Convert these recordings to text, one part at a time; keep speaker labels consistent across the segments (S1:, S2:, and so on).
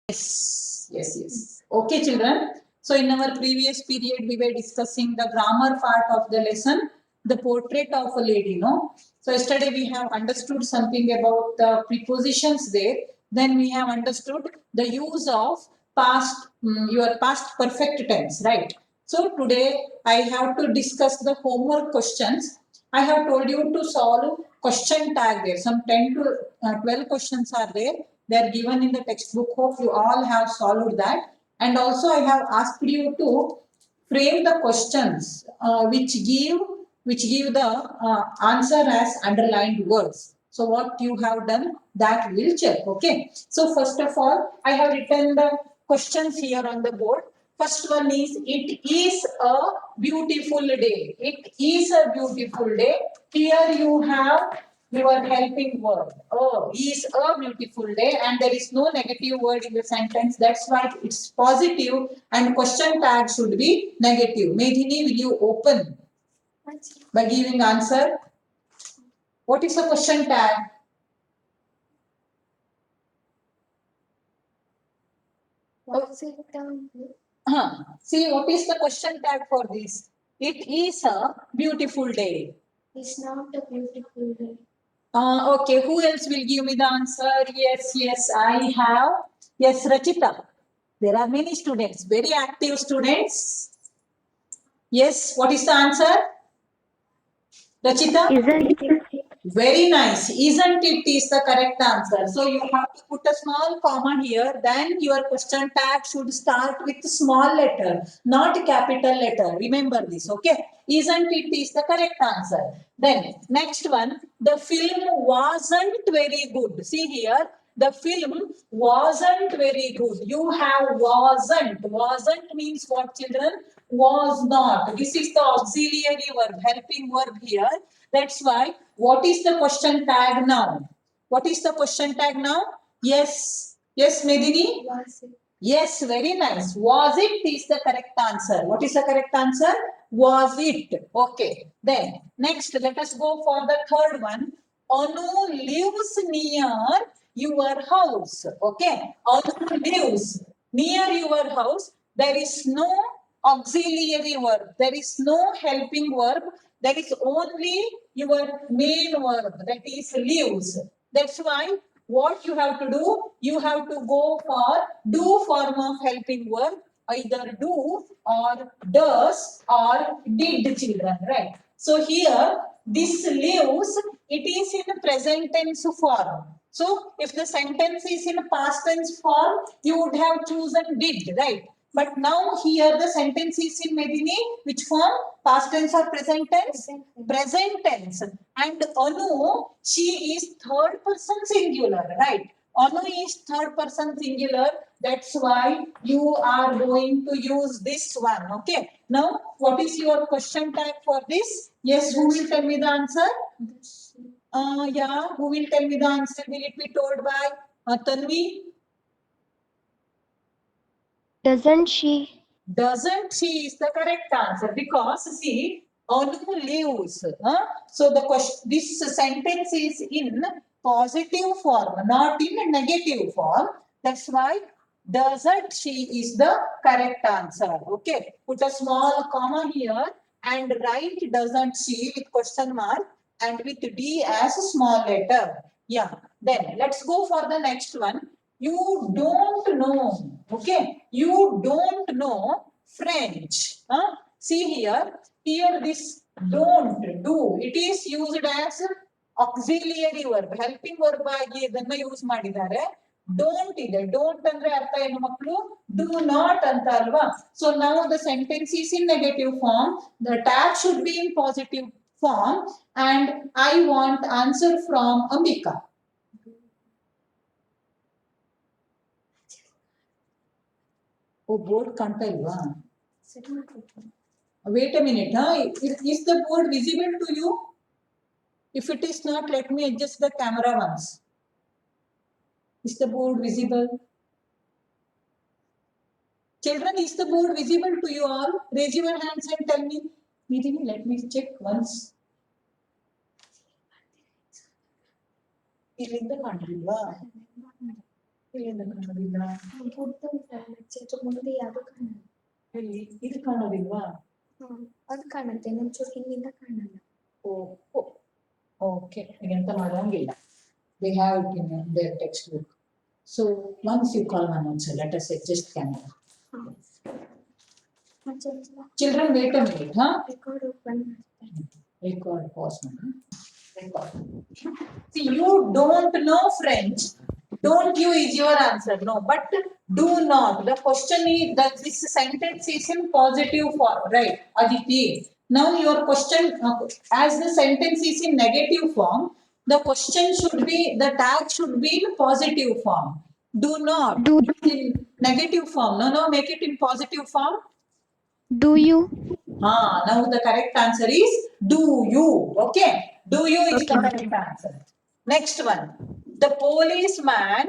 S1: Yes, yes, yes. Okay, children. So in our previous period, we were discussing the grammar part of the lesson, the portrait of a lady, no? So yesterday we have understood something about the prepositions there. Then we have understood the use of past, your past perfect tense, right? So today I have to discuss the homework questions. I have told you to solve question tag there. Some 10 to 12 questions are there. They are given in the textbook. Hope you all have solved that. And also I have asked you to frame the questions which give the answer as underlined words. So what you have done, that will check. Okay. So first of all, I have written the questions here on the board. First one is, it is a beautiful day. It is a beautiful day. Here you have your helping word. Oh, is a beautiful day, and there is no negative word in the sentence. That's why it's positive, and question tag should be negative. Medhini, will you open by giving answer? What is the question tag?
S2: What's it?
S1: See, what is the question tag for this? It is a beautiful day.
S2: It's not a beautiful day.
S1: Okay, who else will give me the answer? Yes, yes, I have. Yes, Rachita. There are many students, very active students. Yes, what is the answer? Rachita?
S2: Isn't it?
S1: Very nice. Isn't it is the correct answer. So you have to put a small comma here. Then your question tag should start with small letter, not capital letter. Remember this, okay? Isn't it is the correct answer. Then next one, the film wasn't very good. See here, the film wasn't very good. You have wasn't. Wasn't means what, children? Was not. This is the auxiliary verb, helping verb here. That's why, what is the question tag now? What is the question tag now? Yes. Yes, Medini?
S2: Was it?
S1: Yes, very nice. Was it is the correct answer. What is the correct answer? Was it? Okay. Then, next, let us go for the third one. Anu lives near your house. Okay. Anu lives near your house. There is no auxiliary verb. There is no helping verb. There is only your main verb, that is lives. That's why what you have to do, you have to go for do form of helping verb, either do or does or did, children, right? So here, this lives, it is in present tense form. So if the sentence is in past tense form, you would have chosen did, right? But now here the sentence is in Medini, which form? Past tense or present tense? Present tense. And Anu, she is third person singular, right? Anu is third person singular. That's why you are going to use this one. Okay. Now, what is your question tag for this? Yes, who will tell me the answer? Yeah, who will tell me the answer? Will it be told by Tanvi?
S2: Doesn't she?
S1: Doesn't she is the correct answer, because see, Anu lives. So the question, this sentence is in positive form, not in negative form. That's why doesn't she is the correct answer. Okay, put a small comma here and write doesn't she with question mark and with D as a small letter. Yeah. Then let's go for the next one. You don't know. Okay, you don't know French. See here, this don't do. It is used as auxiliary verb, helping verb ಆಗಿ ಇದನ್ನ use ಮಾಡಿದ್ದಾರೆ. Don't ಇದೆ. Don't ಅಂದ್ರೆ ಅರ್ಥ ಏನು ಮಕ್ಕಳು? Do not ಅಂತ ಅಲ್ವಾ? So now the sentence is in negative form. The tag should be in positive form, and I want answer from Ambika. Oh, board ಕಾಣ್ತಾ ಇಲ್ವಾ? Wait a minute. Is the board visible to you? If it is not, let me adjust the camera once. Is the board visible? Children, is the board visible to you all? Raise your hands and tell me. Medini, let me check once. ಇಲ್ಲಿಂದ ಕಾಣಲಿಲ್ವಾ? ಏನು ಕಾಣೋದಿಲ್ಲ?
S2: ಅದ್ರ ಮುಂದೆ ಯಾವುದು ಕಾಣಲ್ಲ.
S1: ಎಲ್ಲಿ? ಇದು ಕಾಣೋದಿಲ್ವಾ?
S2: ಅದು ಕಾಣುತ್ತೆ, ಒಂಚೂರು ಹಿಂದಿಂದ ಕಾಣಲ್ಲ.
S1: ಓಕೆ, ಎಂತ ಮಾಡೋಂಗಿಲ್ಲ. They have it in their textbook. So once you call my answer, let us adjust camera. Children, wait a minute, huh?
S2: Record open ಮಾಡ್ತಾರೆ.
S1: Record, pause. Record. See, you don't know French. Don't you is your answer, no. But do not. The question is that this sentence is in positive form, right, Aditi? Now your question, as the sentence is in negative form, the question should be, the tag should be in positive form. Do not.
S2: Do
S1: in negative form. No, make it in positive form.
S2: Do you?
S1: Now the correct answer is do you. Okay. Do you is the correct answer. Next one. The policeman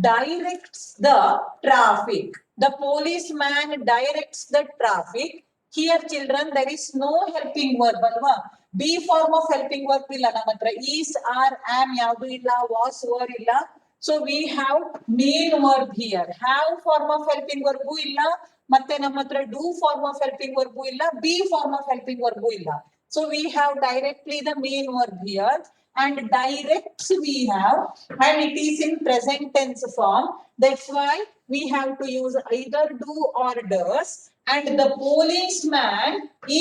S1: directs the traffic. The policeman directs the traffic. Here, children, there is no helping verb. Alva? Be form of helping verb illa namatra. Is, are, am, yadu illa, was, were illa. So we have main verb here. Have form of helping verb illa. ಮತ್ತೆ ನಮ್ಮ ಹತ್ರ do form of helping verb ಇಲ್ಲ, be form of helping verb ಇಲ್ಲ. So we have directly the main verb here, and directs we have, and it is in present tense form. That's why we have to use either do or does, and the policeman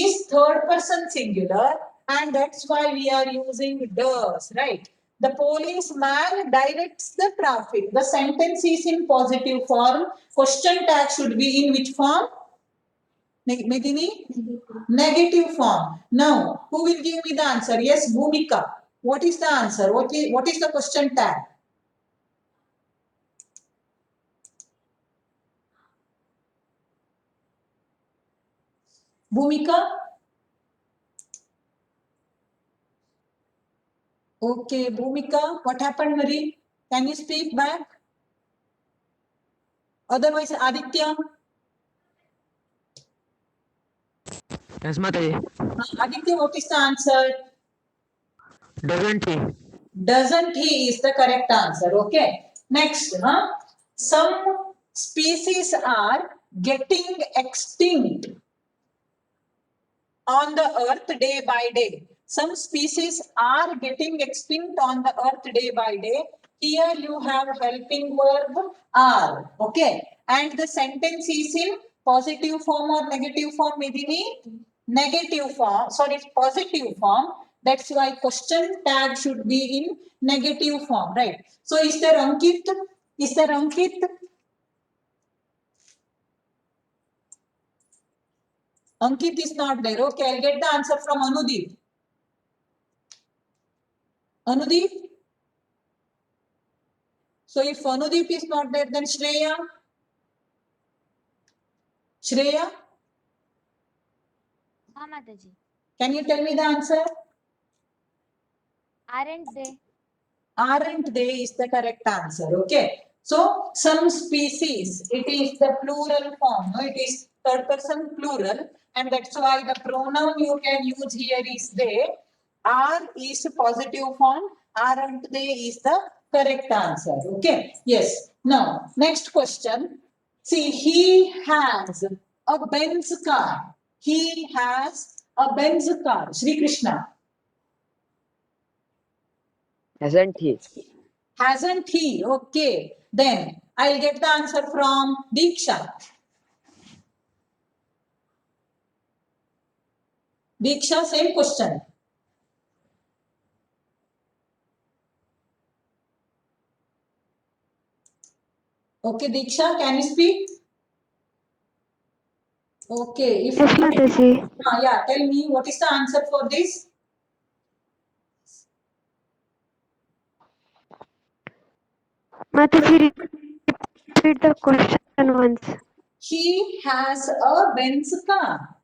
S1: is third person singular, and that's why we are using does, right? The policeman directs the traffic. The sentence is in positive form. Question tag should be in which form? Medini? Negative form. Now, who will give me the answer? Yes, Bhumika. What is the answer? What is the question tag? Bhumika? Okay, Bhumika, what happened, Marie? Can you speak back? Otherwise, Aditya?
S3: Yes, Mataji.
S1: Aditya, what is the answer?
S3: Doesn't he?
S1: Doesn't he is the correct answer. Okay. Next, some species are getting extinct on the earth day by day. Some species are getting extinct on the earth day by day. Here you have helping verb are. Okay. And the sentence is in positive form or negative form, Medini? Negative form. Sorry, positive form. That's why question tag should be in negative form, right? So is there Ankit? Is there Ankit? Ankit is not there. Okay, I'll get the answer from Anudeep. Anudeep? So if Anudeep is not there, then Shreya? Shreya?
S4: Mataji.
S1: Can you tell me the answer?
S4: Aren't they?
S1: Aren't they is the correct answer. Okay. So some species, it is the plural form. No, it is third person plural, and that's why the pronoun you can use here is they. Are is positive form. Aren't they is the correct answer. Okay. Yes. Now next question. See, he has a Benz car. He has a Benz car. Shri Krishna.
S3: Hasn't he?
S1: Hasn't he? Okay. Then I'll get the answer from Diksha. Diksha, same question. Okay, Diksha, can you speak? Okay. If
S2: Yes, Mataji.
S1: yeah, tell me what is the answer for this?
S2: Mataji, repeat the question once.
S1: He has a Benz car.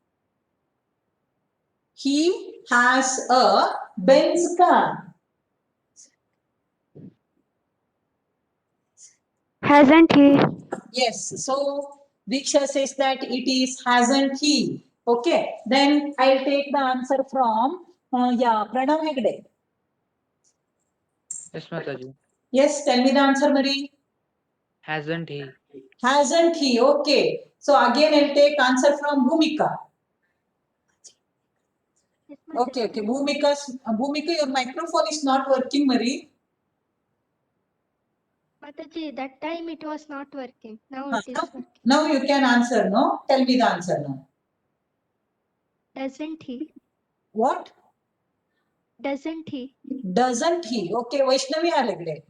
S1: He has a Benz car.
S2: Hasn't he?
S1: Yes. So Diksha says that it is hasn't he. Okay. Then I'll take the answer from Pranav Hegde.
S3: Yes, Mataji.
S1: Yes, tell me the answer, Marie.
S3: Hasn't he?
S1: Hasn't he? Okay. So again, I'll take answer from Bhumika. Okay, okay. Bhumika, your microphone is not working, Marie.
S2: Mataji, that time it was not working. Now
S1: Huh?
S2: it is working.
S1: Now you can answer, no? Tell me the answer now.
S2: Doesn't he?
S1: What?
S2: Doesn't he?
S1: Doesn't he? Okay, Vaishnavi Alagre.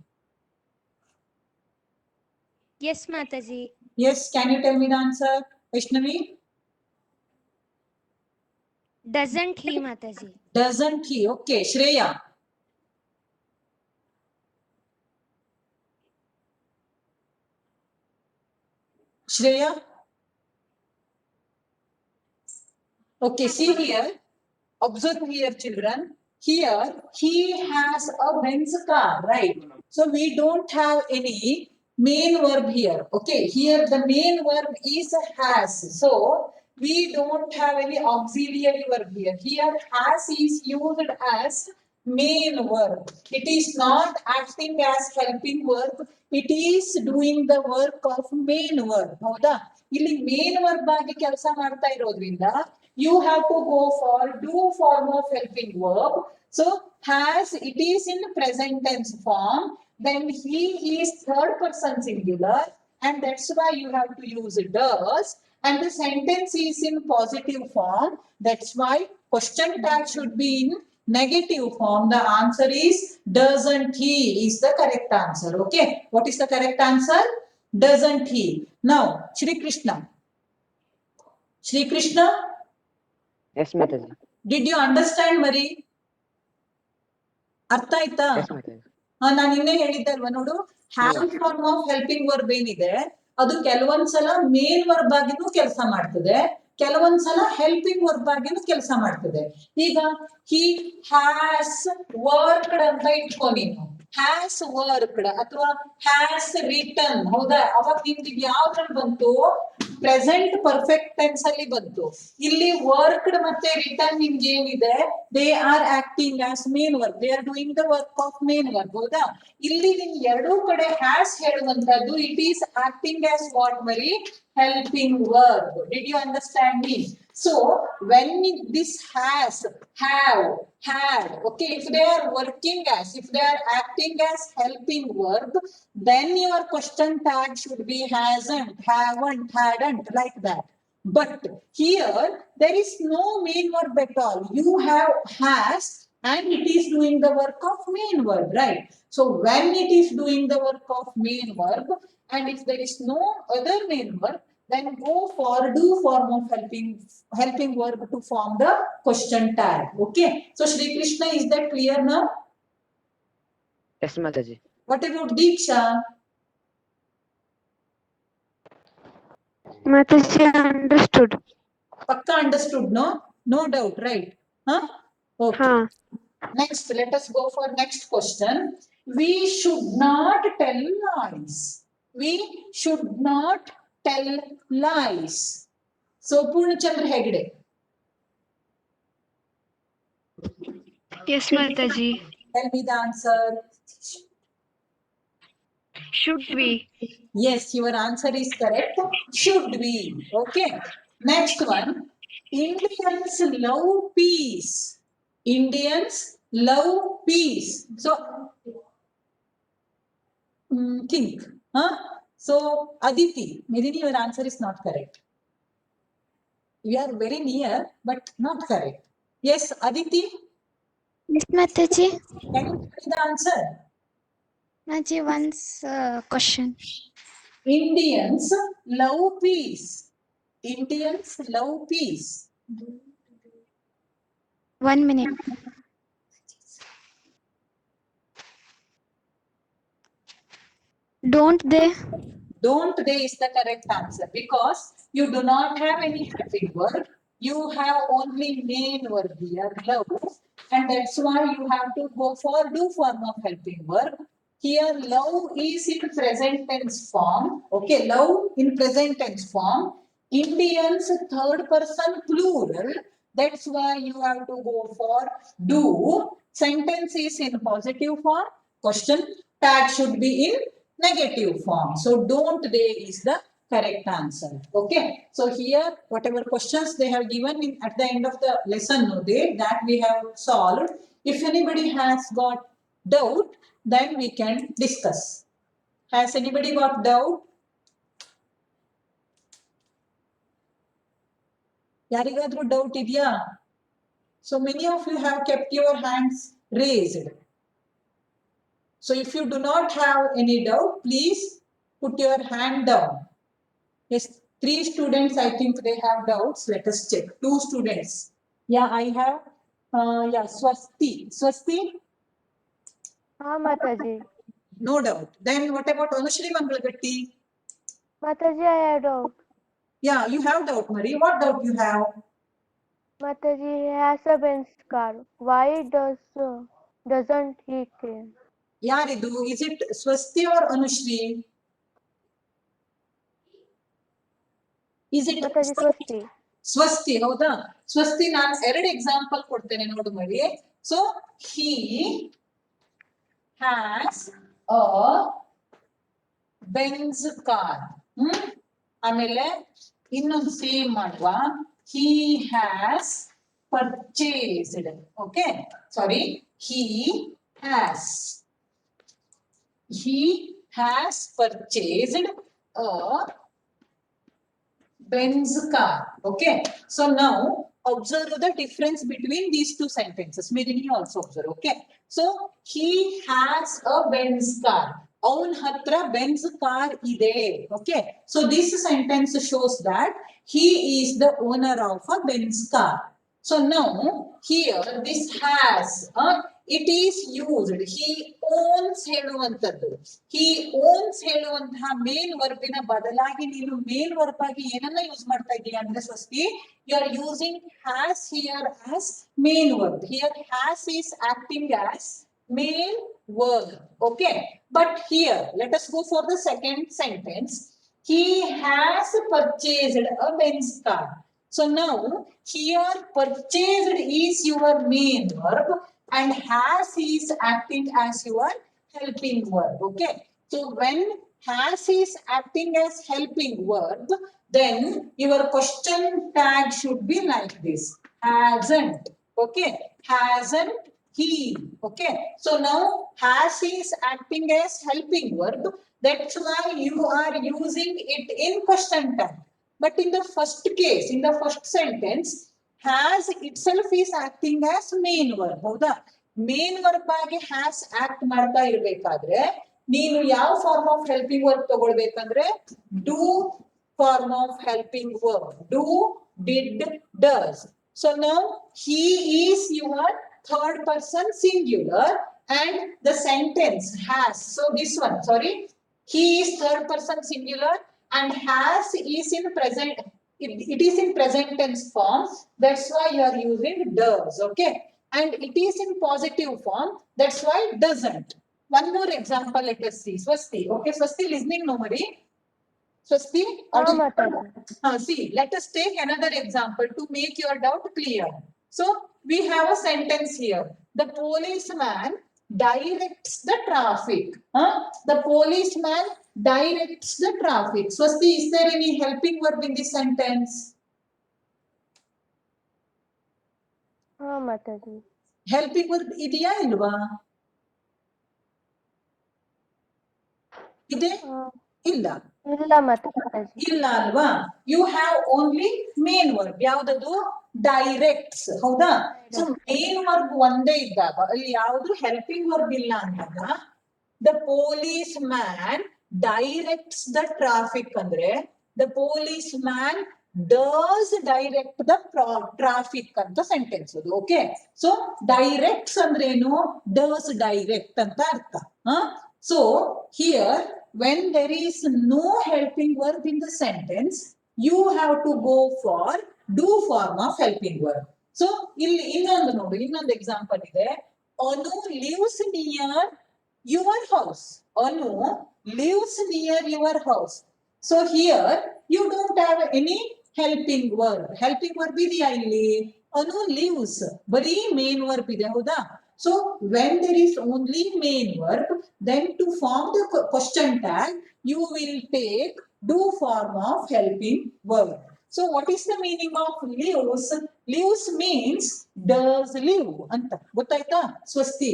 S2: Yes, Mataji.
S1: Yes, can you tell me the answer, Vaishnavi?
S2: Doesn't he, Mataji?
S1: Doesn't he? Okay, Shreya. Shreya? Okay, see here. Observe here, children. Here, he has a Benz car, right? So we don't have any main verb here. Okay, here the main verb is has. So we don't have any auxiliary verb here. Here, has is used as main verb. It is not acting as helping verb. It is doing the work of main verb. ಹೌದಾ? ಇಲ್ಲಿ main verb ಆಗಿ ಕೆಲಸ ಮಾಡ್ತಾ ಇರೋದ್ರಿಂದ you have to go for do form of helping verb. So has it is in present tense form, then he is third person singular, and that's why you have to use does. And the sentence is in positive form. That's why question tag should be in negative form. The answer is doesn't he is the correct answer. Okay, what is the correct answer? Doesn't he? Now Shri Krishna. Shri Krishna,
S3: Yes, Mataji.
S1: did you understand Marie? ಅರ್ಥ ಆಯ್ತಾ?
S3: Yes, Mataji.
S1: ನಾನು ನಿನ್ನೆ ಹೇಳಿದ್ದೆ ಅಲ್ವಾ ನೋಡು, have form of helping verb ಏನಿದೆ ಅದು ಕೆಲವೊಂದ್ಸಲ ಮೇನ್ ವರ್ಬ್ ಆಗಿನೂ ಕೆಲಸ ಮಾಡ್ತದೆ, ಕೆಲವೊಂದ್ಸಲ ಹೆಲ್ಪಿಂಗ್ ವರ್ಬ್ ಆಗಿನೂ ಕೆಲಸ ಮಾಡ್ತದೆ. ಈಗ ಹಿ ಹ್ಯಾಸ್ ವರ್ಕ್ಡ್ ಅಂತ ಇಟ್ಕೊ ನೀನು, ಹ್ಯಾಸ್ ವರ್ಕ್ಡ್ ಅಥವಾ ಹ್ಯಾಸ್ ರಿಟರ್ನ್, ಹೌದಾ? ಅವಾಗ ನಿಮ್ಗೆ ಯಾವ್ದ್ರಲ್ಲಿ ಬಂತು? ಪ್ರೆಸೆಂಟ್ ಪರ್ಫೆಕ್ಟ್ ಟೆನ್ಸ್ ಅಲ್ಲಿ ಬಂತು. ಇಲ್ಲಿ ವರ್ಕ್ಡ್ ಮತ್ತೆ ರಿಟರ್ನ್ ನಿಮ್ಗೆ ಏನಿದೆ? They are acting as main work, they are doing the work of main work. ಹೌದಾ? ಇಲ್ಲಿ ನಿಮ್ ಎರಡೂ ಕಡೆ ಹ್ಯಾಸ್ ಹೇಳುವಂತದ್ದು it is acting as what ಮರಿ? Helping verb. Did you understand me? So when this has, have, had, okay, if they are working as, if they are acting as helping verb, then your question tag should be hasn't, haven't, hadn't, like that. But here there is no main verb at all. You have has and it is doing the work of main verb, right? So when it is doing the work of main verb, and if there is no other main verb, then go for do form of helping verb to form the question tag. Okay. So Shri Krishna, is that clear now?
S3: Yes, Mataji.
S1: What about Deeksha?
S4: Mataji, understood.
S1: Pakka understood, no? No doubt, right? Huh? Okay.
S4: Huh.
S1: Next, let us go for next question. We should not tell lies. We should not tell lies. So Purnachandra Hegde.
S4: Yes, Mataji.
S1: Tell me the answer.
S4: Should we?
S1: Yes, your answer is correct. Should we? Okay. Next one. Indians love peace. Indians love peace. So, think. Huh? So, Aditi, Medini, your answer is not correct. You are very near, but not correct. Yes, Aditi,
S2: Yes, Mataji.
S1: can you tell me the answer?
S2: Mataji, once question.
S1: Indians love peace. Indians love peace.
S2: 1 minute. Don't they?
S1: Don't they is the correct answer because you do not have any helping verb. You have only main verb here, love, and that's why you have to go for do form of helping verb. Here, love is in present tense form. Okay, love in present tense form. Indians third person plural. That's why you have to go for do. Sentence is in positive form. Question tag should be in negative form. So don't they is the correct answer. Okay. So here, whatever questions they have given in, at the end of the lesson, no, that we have solved. If anybody has got doubt, then we can discuss. Has anybody got doubt? ಯಾರಿಗಾದ್ರೂ doubt ಇದೆಯಾ? So many of you have kept your hands raised. So if you do not have any doubt, please put your hand down. Yes, 3 students, I think they have doubts. Let us check. 2 students. Yeah, I have, yeah, Swasti. Swasti,
S5: हाँ माताजी.
S1: no doubt. Then what about Anushri Mangalagatti?
S5: माताजी, I have doubt.
S1: Yeah, you have doubt, Marie. What doubt you have?
S5: माताजी, he has a Benz car. Why doesn't he care?
S1: Yaridu, is it Swasti or Anushri? Is it
S5: Mataji ಸ್ವಸ್ತಿ.
S1: ಸ್ವಸ್ತಿ ಹೌದಾ? ಸ್ವಸ್ತಿ ನಾನು 2 example ಕೊಡ್ತೇನೆ ನೋಡು ಮರಿ. So he has a Benz car. ಆಮೇಲೆ ಇನ್ನೊಂದು same ಮಾಡುವ. he has purchased. Okay, sorry, he has purchased a Benz car. Okay, so now observe the difference between these 2 sentences. Merini also observe. Okay, so he has a Benz car. Avun hatra Benz car ide. Okay, so this sentence shows that he is the owner of a Benz car. So now here this has, it is used. He owns ಹೇಳುವಂತದ್ದು. He owns ಹೇಳುವಂತಹ main ವರ್ಬಿನ ಬದಲಾಗಿ ನೀನು main verb ಆಗಿ ಏನನ್ನ use ಮಾಡ್ತಾ ಇದೀಯ ಅಂದ್ರೆ ಸ್ವಸ್ತಿ, you are using has here as main verb. Here has is acting as main verb. Okay, but here let us go for the second sentence. He has purchased a Benz car. So now here purchased is your main verb and has is acting as your helping verb. Okay, so when has is acting as helping verb, then your question tag should be like this: hasn't. Okay, hasn't he. Okay, so now has is acting as helping verb, that's why you are using it in question tag. But in the first case, in the first sentence, has itself is acting as main verb. ಹೌದಾ? Main verb ಆಗಿ has act ಮಾಡ್ತಾ ಇರಬೇಕಾದ್ರೆ ನೀನು ಯಾವ form of helping verb ತಗೊಳ್ಬೇಕಂದ್ರೆ do form of helping verb. Do, did, does. So now he is your third person singular and the sentence has. So this one, sorry, he is third person singular and has is in present. It is in present tense form. That's why you are using does. Okay, and it is in positive form. That's why doesn't. One more example, let us see. Swasti. Okay, Swasti, listening, no Marie? Swasti,
S5: हाँ माताजी.
S1: see, let us take another example to make your doubt clear. So we have a sentence here. The policeman directs the traffic. The policeman directs the traffic. Swasti, is there any helping verb in this sentence?
S5: हाँ माताजी.
S1: Helping verb ಇದೆಯಾ ಇಲ್ವಾ? ಇದೆ? ಇಲ್ಲ.
S5: ಇಲ್ಲ ಮಾತಾಜಿ.
S1: ಇಲ್ಲ ಅಲ್ವಾ? You have only main verb. ಯಾವ್ದದು? Directs. ಹೌದಾ? So main verb ಒಂದೇ ಇದ್ದಾಗ ಅಲ್ಲಿ ಯಾವುದು ಹೆಲ್ಪಿಂಗ್ ವರ್ಬ್ ಇಲ್ಲ ಅಂದಾಗ the policeman directs the traffic ಅಂದ್ರೆ the policeman does direct the traffic ಅಂತ ಸೆಂಟೆನ್ಸ್ ಅದು. ಓಕೆ, ಸೊ ಡೈರೆಕ್ಟ್ಸ್ ಅಂದ್ರೆ ಏನು? does direct ಅಂತ ಅರ್ಥ. So here when there is no helping verb in the sentence, you have to go for do form of helping verb. So ಇಲ್ಲಿ ಇನ್ನೊಂದು ನೋಡಿ, ಇನ್ನೊಂದು ಎಕ್ಸಾಂಪಲ್ ಇದೆ. Anu lives near your house. Anu lives near your house. So here you don't have any helping verb. Helping verb ಇದೆಯಾ ಇಲ್ಲಿ? Anu lives ಬರೀ main verb ಇದೆ. ಹೌದಾ? So when there is only main verb, then to form the question tag, you will take do form of helping verb. So what is the meaning of lives? Lives means does live ಅಂತ ಗೊತ್ತಾಯ್ತಾ ಸ್ವಸ್ತಿ?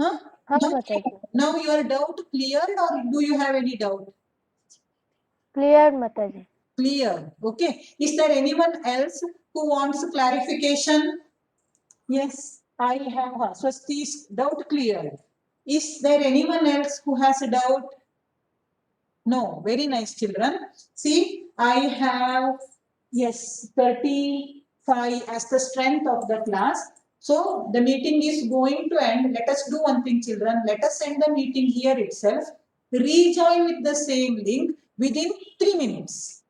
S1: Huh?
S5: ಹಾ Mataji.
S1: Now your doubt cleared or do you have any doubt?
S5: Clear Mataji.
S1: Clear. Okay. Is there anyone else who wants clarification? Yes, I have Swasti's doubt cleared. Is there anyone else who has a doubt? No. Very nice, children. See, I have, yes, 35 as the strength of the class. So the meeting is going to end. Let us do one thing, children. Let us end the meeting here itself. Rejoin with the same link within 3 minutes.